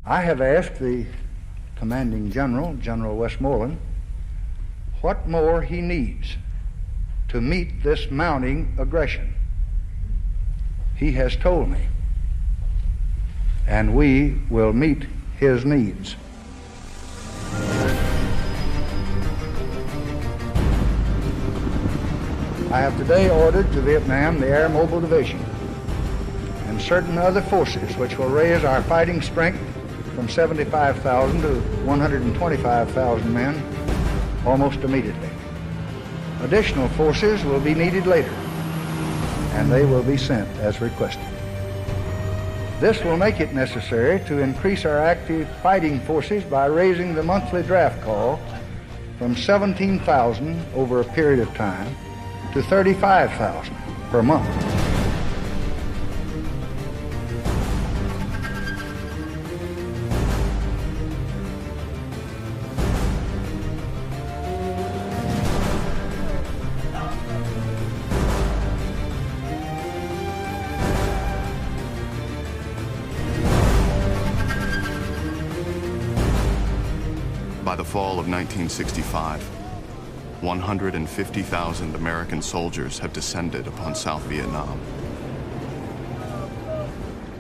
I have asked the commanding general, General Westmoreland, what more he needs to meet this mounting aggression. He has told me, and we will meet his needs. I have today ordered to Vietnam the Air Mobile Division and certain other forces which will raise our fighting strength from 75,000 to 125,000 men almost immediately. Additional forces will be needed later, and they will be sent as requested. This will make it necessary to increase our active fighting forces by raising the monthly draft call from 17,000 over a period of time to 35,000 per month. By the fall of 1965, 150,000 American soldiers have descended upon South Vietnam.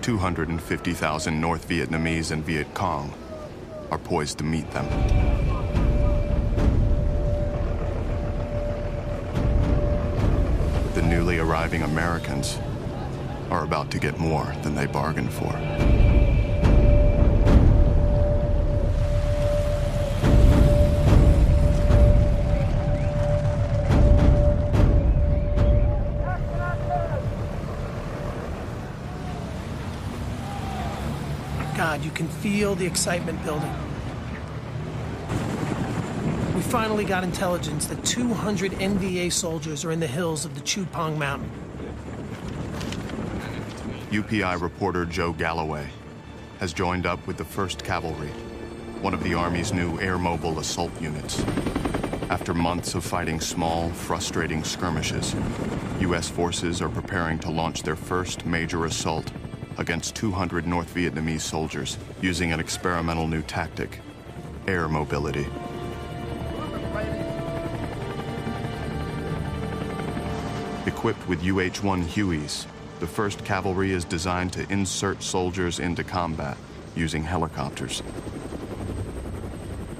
250,000 North Vietnamese and Viet Cong are poised to meet them. The newly arriving Americans are about to get more than they bargained for. God, you can feel the excitement building. We finally got intelligence that 200 NVA soldiers are in the hills of the Chupong Mountain. UPI reporter Joe Galloway has joined up with the 1st Cavalry, one of the Army's new air mobile assault units. After months of fighting small, frustrating skirmishes, U.S. forces are preparing to launch their first major assault against 200 North Vietnamese soldiers using an experimental new tactic, air mobility. Equipped with UH-1 Hueys, the 1st Cavalry is designed to insert soldiers into combat using helicopters.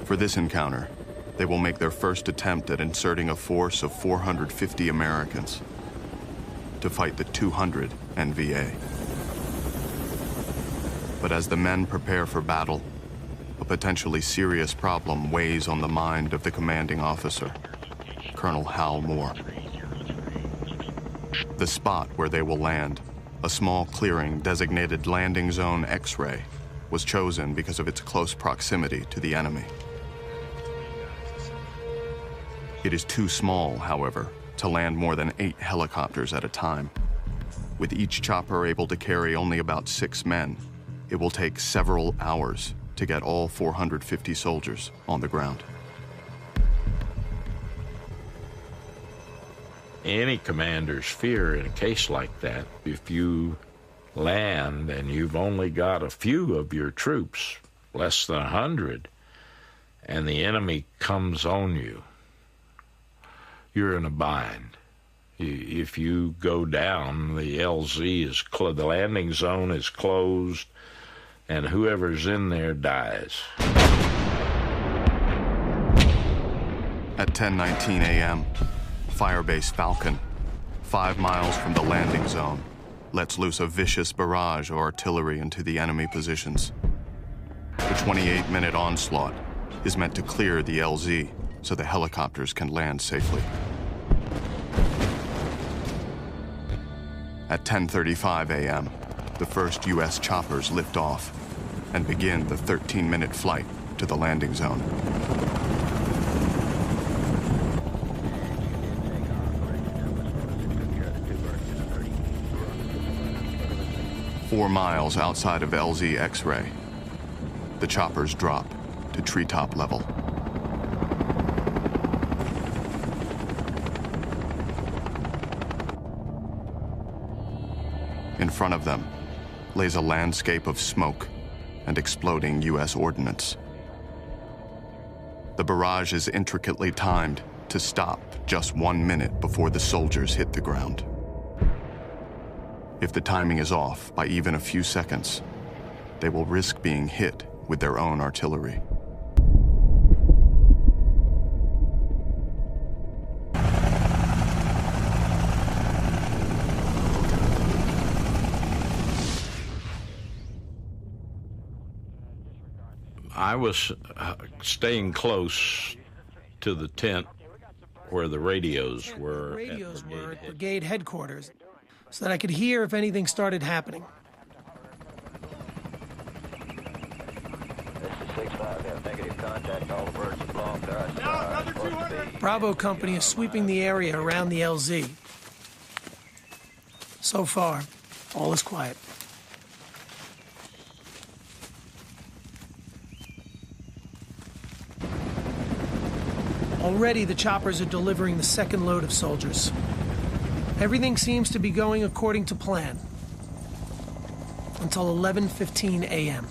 For this encounter, they will make their first attempt at inserting a force of 450 Americans to fight the 200 NVA. But as the men prepare for battle, a potentially serious problem weighs on the mind of the commanding officer, Colonel Hal Moore. The spot where they will land, a small clearing designated Landing Zone X-ray, was chosen because of its close proximity to the enemy. It is too small, however, to land more than 8 helicopters at a time. With each chopper able to carry only about 6 men, it will take several hours to get all 450 soldiers on the ground. Any commander's fear in a case like that, if you land and you've only got a few of your troops, less than 100, and the enemy comes on you, you're in a bind. If you go down, the LZ is the landing zone is closed, and whoever's in there dies. At 10:19 a.m., Firebase Falcon, 5 miles from the landing zone, lets loose a vicious barrage of artillery into the enemy positions. The 28-minute onslaught is meant to clear the LZ so the helicopters can land safely. At 10:35 a.m., the first U.S. choppers lift off and begin the 13-minute flight to the landing zone. Four miles outside of LZ X-ray, the choppers drop to treetop level. In front of them lays a landscape of smoke and exploding U.S. ordnance. The barrage is intricately timed to stop just 1 minute before the soldiers hit the ground. If the timing is off by even a few seconds, they will risk being hit with their own artillery. I was staying close to the tent where the radios were. Radios were at brigade headquarters, so that I could hear if anything started happening. Bravo Company is sweeping the area around the LZ. So far, all is quiet. Already, the choppers are delivering the second load of soldiers. Everything seems to be going according to plan. Until 11:15 a.m.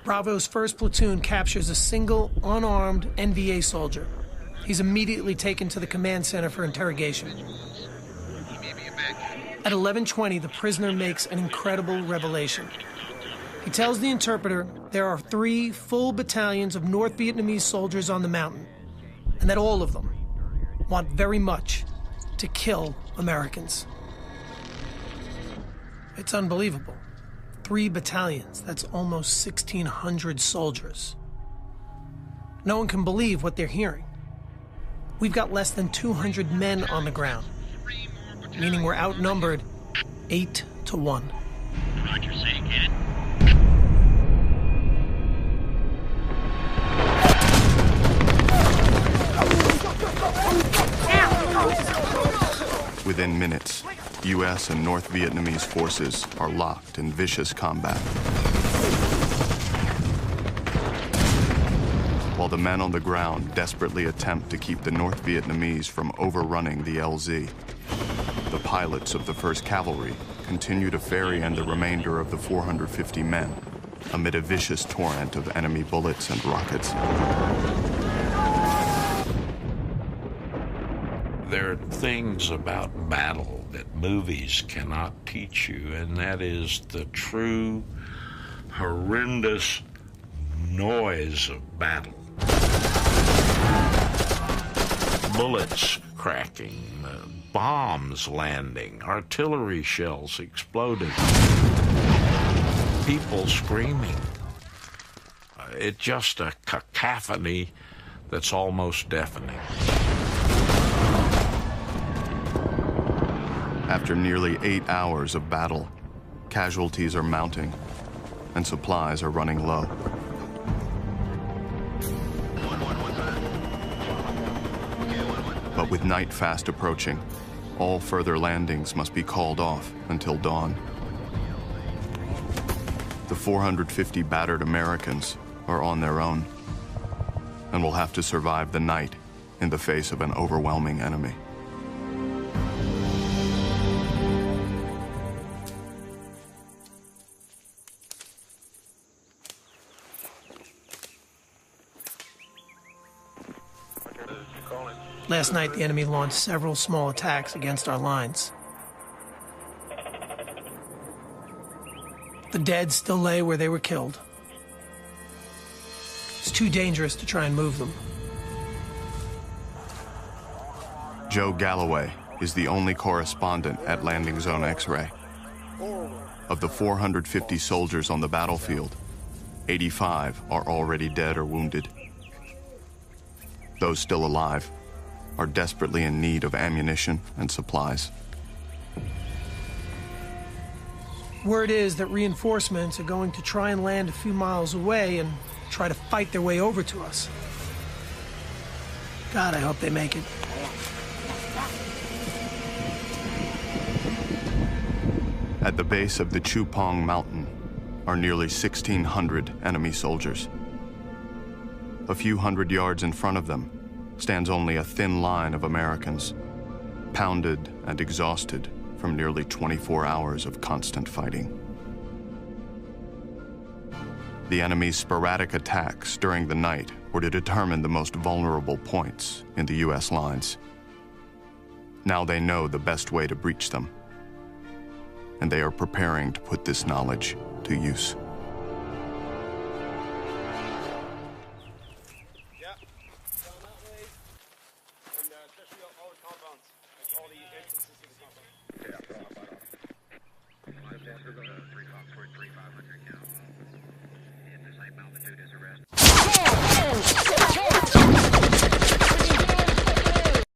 Bravo's first platoon captures a single, unarmed NVA soldier. He's immediately taken to the command center for interrogation. At 11:20, the prisoner makes an incredible revelation. He tells the interpreter there are 3 full battalions of North Vietnamese soldiers on the mountain, and that all of them want very much to kill Americans. It's unbelievable. 3 battalions, that's almost 1,600 soldiers. No one can believe what they're hearing. We've got less than 200 men on the ground, meaning we're outnumbered 8 to 1. Roger, say again. Within minutes, U.S. and North Vietnamese forces are locked in vicious combat. While the men on the ground desperately attempt to keep the North Vietnamese from overrunning the LZ, the pilots of the 1st Cavalry continue to ferry in the remainder of the 450 men amid a vicious torrent of enemy bullets and rockets. There are things about battle that movies cannot teach you, and that is the true, horrendous noise of battle. Bullets cracking, bombs landing, artillery shells exploding, people screaming. It's just a cacophony that's almost deafening. After nearly 8 hours of battle, casualties are mounting and supplies are running low. But with night fast approaching, all further landings must be called off until dawn. The 450 battered Americans are on their own and will have to survive the night in the face of an overwhelming enemy. Last night, the enemy launched several small attacks against our lines. The dead still lay where they were killed. It's too dangerous to try and move them. Joe Galloway is the only correspondent at Landing Zone X-Ray. Of the 450 soldiers on the battlefield, 85 are already dead or wounded. Those still alive are desperately in need of ammunition and supplies. Word is that reinforcements are going to try and land a few miles away and try to fight their way over to us. God, I hope they make it. At the base of the Chupong Mountain are nearly 1,600 enemy soldiers. A few hundred yards in front of them stands only a thin line of Americans, pounded and exhausted from nearly 24 hours of constant fighting. The enemy's sporadic attacks during the night were to determine the most vulnerable points in the U.S. lines. Now they know the best way to breach them, and they are preparing to put this knowledge to use.